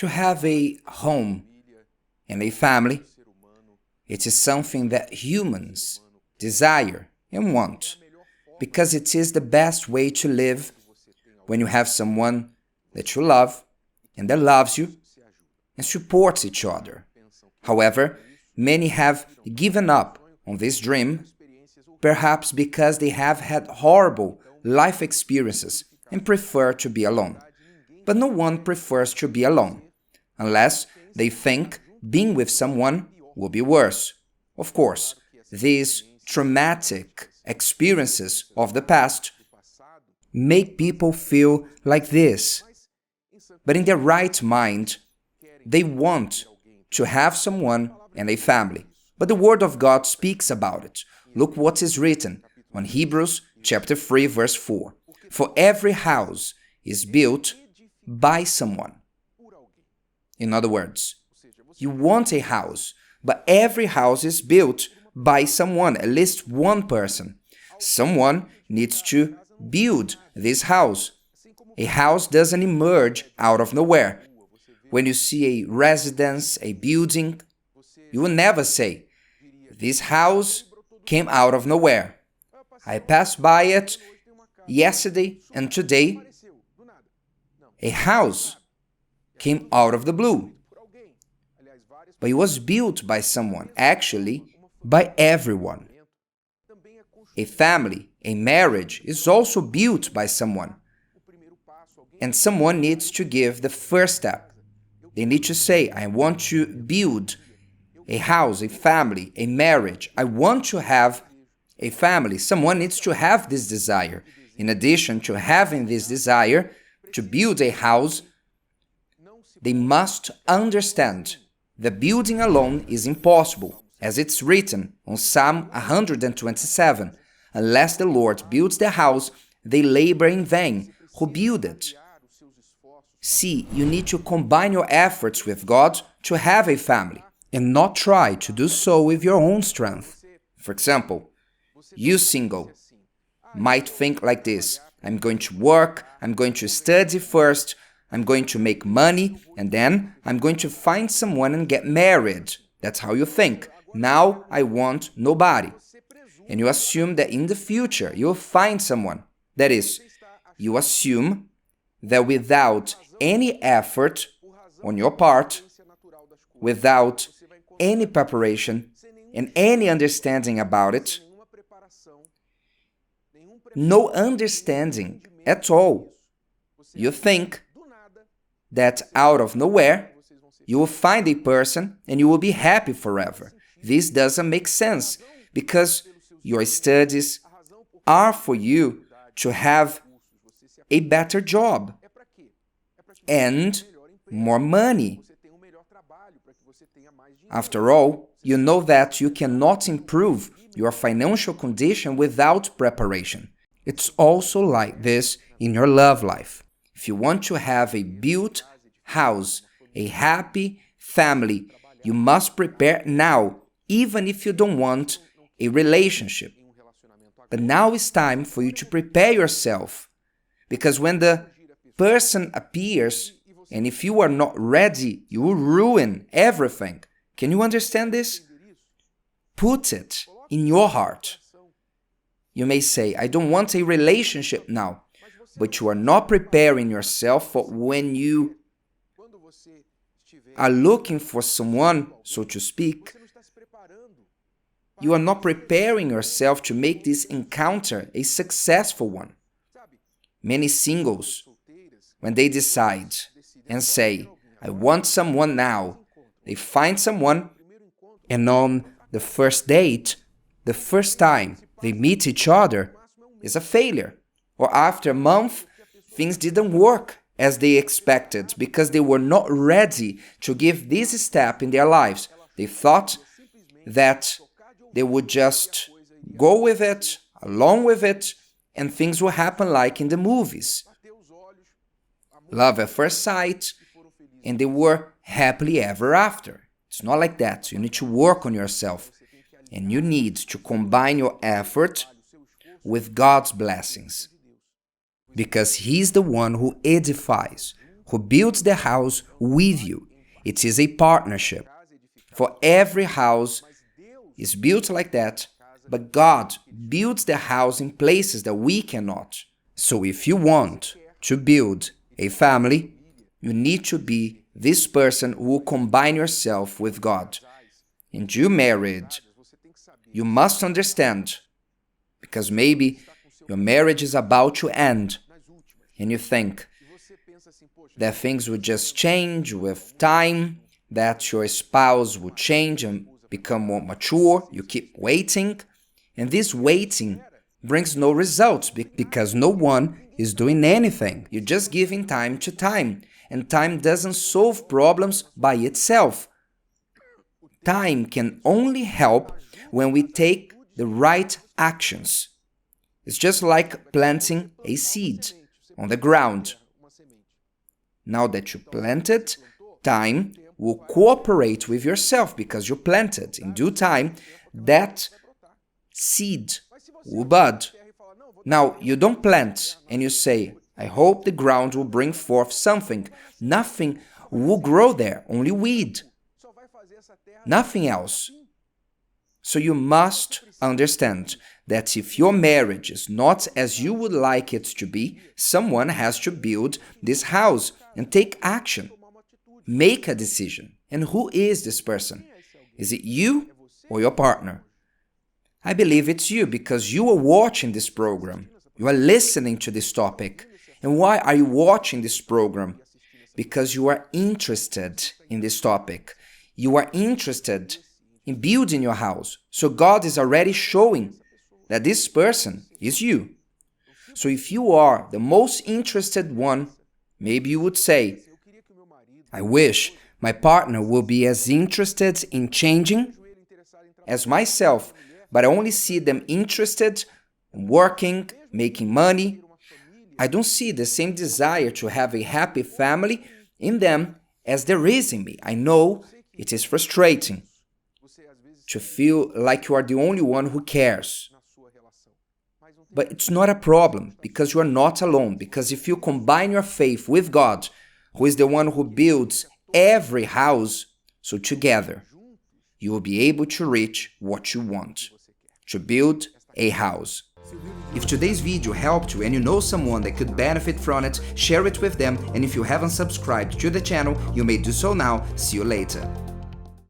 To have a home and a family, it is something that humans desire and want, because it is the best way to live when you have someone that you love and that loves you and supports each other. However, many have given up on this dream, perhaps because they have had horrible life experiences and prefer to be alone. But no one prefers to be alone, unless they think being with someone will be worse. Of course, these traumatic experiences of the past make people feel like this. But in their right mind, they want to have someone and a family. But the Word of God speaks about it. Look what is written on Hebrews chapter 3, verse 4. For every house is built by someone. In other words, you want a house, but every house is built by someone, at least one person. Someone needs to build this house. A house doesn't emerge out of nowhere. When you see a residence, a building, you will never say, "This house came out of nowhere. I passed by it yesterday and today." A house came out of the blue. But it was built by someone, actually, by everyone. A family, a marriage, is also built by someone. And someone needs to give the first step. They need to say, "I want to build a house, a family, a marriage. I want to have a family." Someone needs to have this desire. In addition to having this desire to build a house, they must understand that building alone is impossible, as it's written on Psalm 127. Unless the Lord builds the house, they labor in vain who build it. See, you need to combine your efforts with God to have a family, and not try to do so with your own strength. For example, you single might think like this: "I'm going to work, I'm going to study first, I'm going to make money, and then I'm going to find someone and get married." That's how you think. Now I want nobody. And you assume that in the future you'll find someone. That is, you assume that without any effort on your part, without any preparation and any understanding about it, no understanding at all, you think that out of nowhere you will find a person and you will be happy forever. This doesn't make sense, because your studies are for you to have a better job and more money. After all, you know that you cannot improve your financial condition without preparation. It's also like this in your love life. If you want to have a built house, a happy family, you must prepare now, even if you don't want a relationship. But now it's time for you to prepare yourself, because when the person appears, and if you are not ready, you will ruin everything. Can you understand this? Put it in your heart. You may say, "I don't want a relationship now," but you are not preparing yourself for when you are looking for someone, so to speak. You are not preparing yourself to make this encounter a successful one. Many singles, when they decide and say, "I want someone now," they find someone, and on the first date, the first time they meet each other, is a failure. Or after a month, things didn't work as they expected, because they were not ready to give this step in their lives. They thought that they would just go with it, along with it, and things will happen like in the movies. Love at first sight, and they were happily ever after. It's not like that. You need to work on yourself, and you need to combine your effort with God's blessings, because He's the one who edifies, who builds the house with you. It is a partnership. For every house is built like that, but God builds the house in places that we cannot. So if you want to build a family, you need to be this person who will combine yourself with God. And you married, you must understand, because maybe your marriage is about to end, and you think that things will just change with time, that your spouse will change and become more mature. You keep waiting, and this waiting brings no results because no one is doing anything. You're just giving time to time, and time doesn't solve problems by itself. Time can only help when we take the right actions. It's just like planting a seed on the ground. Now that you planted, time will cooperate with yourself because you planted. In due time, that seed will bud. Now, you don't plant and you say, I hope the ground will bring forth something. Nothing will grow there, only weed. Nothing else. So you must understand that if your marriage is not as you would like it to be, someone has to build this house and take action. Make a decision. And who is this person? Is it you or your partner? I believe it's you because you are watching this program. You are listening to this topic. And why are you watching this program? Because you are interested in this topic. You are interested in building your house. So God is already showing that this person is you. So if you are the most interested one, maybe you would say, I wish my partner will be as interested in changing as myself, but I only see them interested in working, making money. I don't see the same desire to have a happy family in them as there is in me. I know it is frustrating to feel like you are the only one who cares. But it's not a problem because you are not alone. Because if you combine your faith with God, who is the one who builds every house, so together you will be able to reach what you want, to build a house. If today's video helped you and you know someone that could benefit from it, share it with them, and if you haven't subscribed to the channel, you may do so now. See you later.